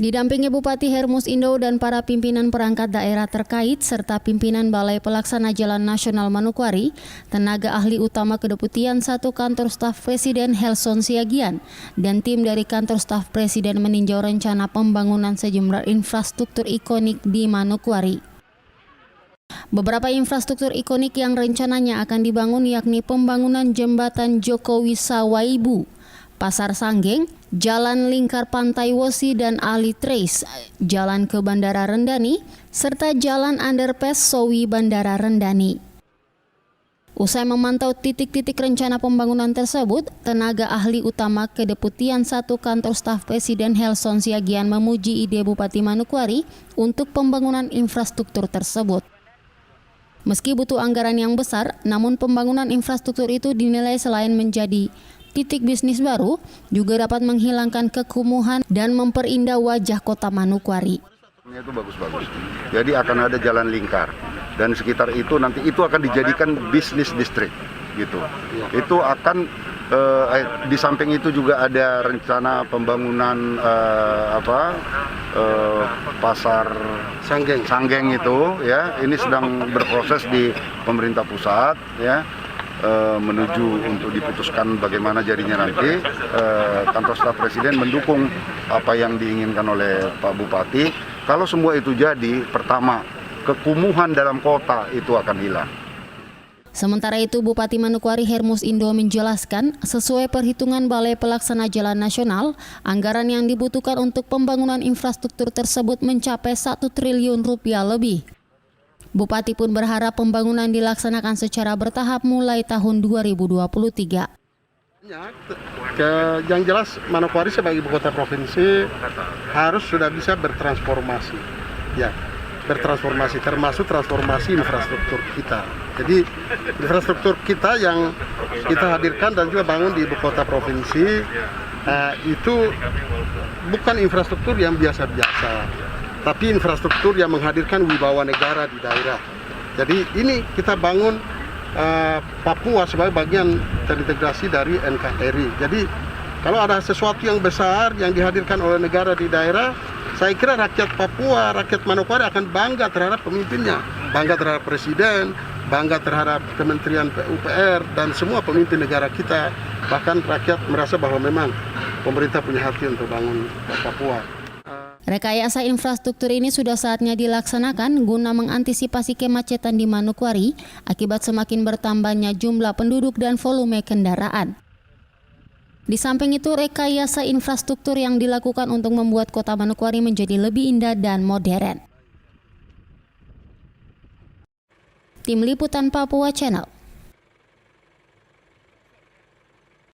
Didampingi Bupati Hermus Indo dan para pimpinan perangkat daerah terkait serta pimpinan Balai Pelaksana Jalan Nasional Manokwari, tenaga ahli utama Kedeputian 1 Kantor Staf Presiden Helson Siagian dan tim dari Kantor Staf Presiden meninjau rencana pembangunan sejumlah infrastruktur ikonik di Manokwari. Beberapa infrastruktur ikonik yang rencananya akan dibangun yakni pembangunan Jembatan Jokowi Sawaibu, Pasar Sanggeng, Jalan Lingkar Pantai Wosi dan Ali Trace, Jalan ke Bandara Rendani, serta Jalan Underpass Sowi Bandara Rendani. Usai memantau titik-titik rencana pembangunan tersebut, tenaga ahli utama Kedeputian 1 Kantor Staf Presiden Helson Siagian memuji ide Bupati Manokwari untuk pembangunan infrastruktur tersebut. Meski butuh anggaran yang besar, namun pembangunan infrastruktur itu dinilai selain menjadi titik bisnis baru, juga dapat menghilangkan kekumuhan dan memperindah wajah kota Manokwari. Itu bagus-bagus. Jadi akan ada jalan lingkar dan sekitar itu nanti itu akan dijadikan bisnis distrik gitu. Itu akan di samping itu juga ada rencana pembangunan pasar Sanggeng itu ya. Ini sedang berproses di pemerintah pusat ya. Menuju untuk diputuskan bagaimana jadinya nanti. Kantor Staf Presiden mendukung apa yang diinginkan oleh Pak Bupati. Kalau semua itu jadi, pertama, kekumuhan dalam kota itu akan hilang. Sementara itu, Bupati Manokwari Hermus Indo menjelaskan, sesuai perhitungan Balai Pelaksana Jalan Nasional, anggaran yang dibutuhkan untuk pembangunan infrastruktur tersebut mencapai 1 triliun rupiah lebih. Bupati pun berharap pembangunan dilaksanakan secara bertahap mulai tahun 2023. Yang jelas Manokwari sebagai ibu kota provinsi harus sudah bisa bertransformasi. Ya, bertransformasi termasuk transformasi infrastruktur kita. Jadi infrastruktur kita yang kita hadirkan dan juga bangun di ibu kota provinsi itu bukan infrastruktur yang biasa-biasa, tapi infrastruktur yang menghadirkan wibawa negara di daerah. Jadi ini kita bangun Papua sebagai bagian terintegrasi dari NKRI. Jadi kalau ada sesuatu yang besar yang dihadirkan oleh negara di daerah, saya kira rakyat Papua, rakyat Manokwari akan bangga terhadap pemimpinnya, bangga terhadap presiden, bangga terhadap Kementerian PUPR dan semua pemimpin negara kita. Bahkan rakyat merasa bahwa memang pemerintah punya hati untuk bangun Papua. Rekayasa infrastruktur ini sudah saatnya dilaksanakan guna mengantisipasi kemacetan di Manokwari akibat semakin bertambahnya jumlah penduduk dan volume kendaraan. Di samping itu, rekayasa infrastruktur yang dilakukan untuk membuat kota Manokwari menjadi lebih indah dan modern. Tim Liputan Papua Channel.